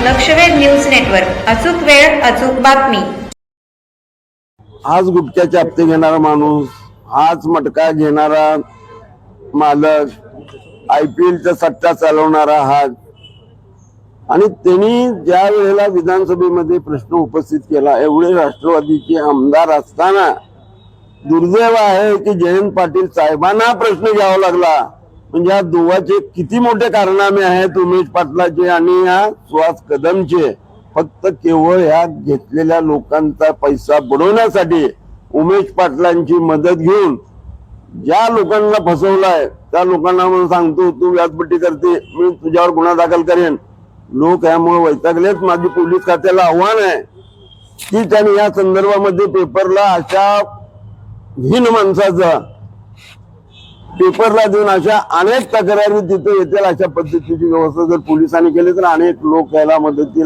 लक्षवेध news network, अचूक वेळ अचूक बातमी। आज गुटख्याचे हप्ते घेणारा माणूस, आज मटका घेणारा मालक, IPLचा सट्टा चालवणारा हा, आणि त्यांनी ज्या वेळेला विधानसभेमध्ये प्रश्न उपस्थित केला, एवढे राष्ट्रवादीचे आमदार असताना दुर्दैव आहे की जयंत पाटील साहेबांना प्रश्न घ्यावा लागला। म्हणजे या दोघांचे किती मोठे कारनामे आहेत उमेश पाटलाचे आणि या सुहास कदमचे। फक्त केवळ ह्या घेतलेल्या लोकांचा पैसा बुडवण्यासाठी उमेश पाटलांची मदत घेऊन ज्या लोकांना फसवलाय त्या लोकांना म्हणून सांगतो, तू व्याजपट्टी करते, मी तुझ्यावर गुन्हा दाखल करेन। लोक यामुळे वैतागलेत। माझी पोलीस खात्याला आव्हान आहे की त्यांनी या संदर्भामध्ये पेपरला अशा हीन माणसाचा पेपरला देऊन अशा अनेक तक्रारी तिथे येतील अशा पद्धतीची व्यवस्था जर पोलिसांनी केली तर अनेक लोक याला मदत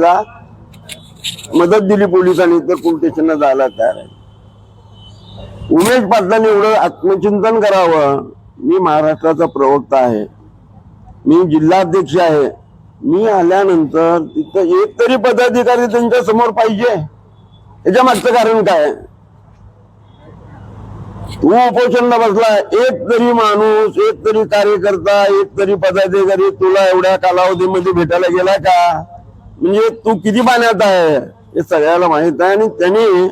दिली पोलिसांनी तर पोलीस स्टेशनला जायला तयार आहे। उमेश पाटलांनी एवढं आत्मचिंतन करावं। मी महाराष्ट्राचा प्रवक्ता आहे, मी जिल्हाध्यक्ष आहे, मी आल्यानंतर तिथं एक तरी पदाधिकारी त्यांच्या समोर पाहिजे। याच्या मागचं कारण काय? तू उपोषणला बसला, एक तरी माणूस, एक तरी कार्यकर्ता, एक तरी पदाधिकारी तुला एवढ्या कालावधीमध्ये भेटायला गेला का? म्हणजे तू किती पाण्यात आहे हे सगळ्याला माहित आहे। आणि त्यांनी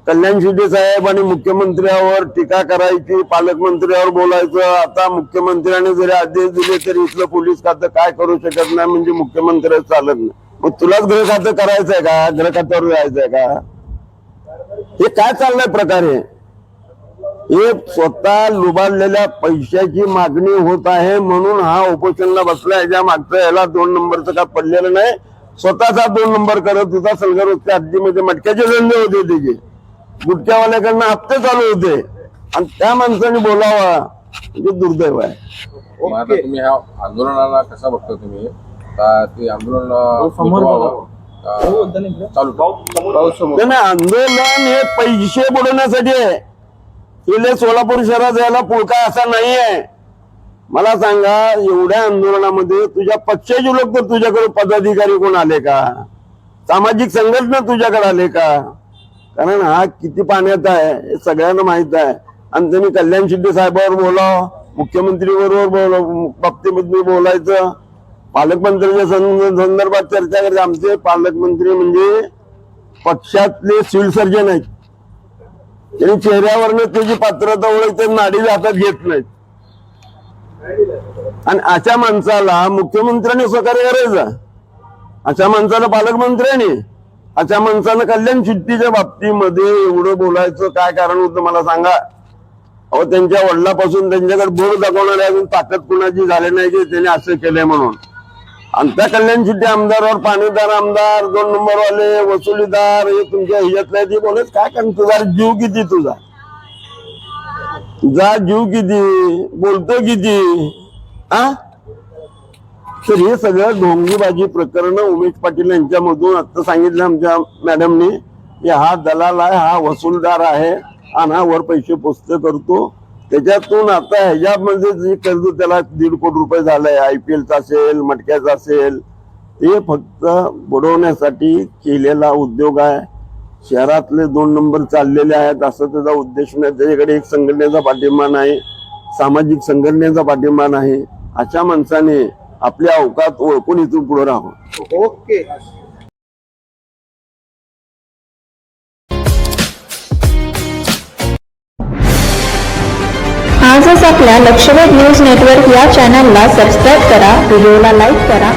कल्याण शिंदे साहेब आणि मुख्यमंत्र्यावर टीका करायची, पालकमंत्र्यावर बोलायचं। आता मुख्यमंत्र्यांनी जरी आदेश दिले तरी इथलं पोलीस खातं काय करू शकत नाही, म्हणजे मुख्यमंत्र्याच चालत नाही। मग तुलाच गृह खातं करायचंय का? गृह खात्यावर जायचंय का? हे काय चाललंय प्रकारे? हे स्वतः लुबाडलेल्या पैशाची मागणी होत आहे म्हणून हा उपोषणला बसला। याच्या मागचं याला 2 नंबरचं का पडलेलं नाही, स्वतःचा 2 नंबर करत होता। सलगरच्या हद्दीमध्ये मटक्याचे धंदे होते, त्याचे गुटख्यावाल्याकडनं हप्ते चालू होते आणि त्या माणसाने बोलावा म्हणजे दुर्दैव आहे। आता तुम्ही ह्या आंदोलनाला कसा बघता तुम्ही? ते आंदोलन आंदोलन हे पैसे बुडवण्यासाठी आहे। इले सोलापूर शहरात जायला पुळका असा नाही आहे। मला सांगा, एवढ्या आंदोलनामध्ये तुझ्या पक्षाचे लोक तर तुझ्याकडे पदाधिकारी कोण आले का? सामाजिक संघटना तुझ्याकडे आले का? कारण हा किती पाण्यात आहे हे सगळ्यांना माहित आहे। आणि त्यांनी कल्याण शिंदे साहेबांवर बोलावं, मुख्यमंत्री बरोबर बाबतीमध्ये बोलायचं, पालकमंत्र्यांच्या संदर्भात चर्चा करायची। आमचे पालकमंत्री म्हणजे पक्षातले सिव्हिल सर्जन आहेत, त्यांनी चेहऱ्यावरनं त्याची पात्रता ओळखते, नाडी हातात घेत नाहीत। आणि अशा माणसाला मुख्यमंत्र्यांनी सहकार्य करायचं, अशा माणसाला पालकमंत्र्यांनी, अशा माणसानं कल्याण शिट्टीच्या बाबतीमध्ये एवढं बोलायचं काय कारण होतं मला सांगा? अहो, त्यांच्या वडिलापासून त्यांच्याकडे बोर दाखवणारे अजून ताकद कुणाची झाली नाही की त्याने असं केलंय म्हणून। आणि त्या कल्याण शिट्टी आमदारावर पाणीदार आमदार, 2 नंबरवाले, वसुलीदार हे तुमच्या ह्याच्यातलं ते बोलत काय? कारण तुझा जीव किती, तुझा जीव किती, बोलतो किती? तर हे सगळं ढोंगीबाजी प्रकरण उमेश पाटील यांच्यामधून आता सांगितलं आमच्या मॅडमनी की हा दलाल आहे, हा वसूलदार आहे आणि हा वर पैसे पोस्ट करतो। त्याच्यातून आता ह्याच्यामध्ये जे कर्ज त्याला 1.5 कोटी रुपये झालंय, IPLचा असेल, मटक्याचा असेल, ते फक्त बुडवण्यासाठी केलेला उद्योग आहे। शहरातले 2 नंबर चाललेले आहेत असं त्याचा उद्देश नाही। त्याच्याकडे एक संघटनेचा पाठिंबा नाही, सामाजिक संघटनेचा पाठिंबा नाही। अशा माणसाने आपल्या अवकात ओळखून इथून पुढे राहावं। ओके, आजच आपल्या लक्षवेध न्यूज नेटवर्क या चॅनलला सबस्क्राईब करा, व्हिडिओला लाईक करा।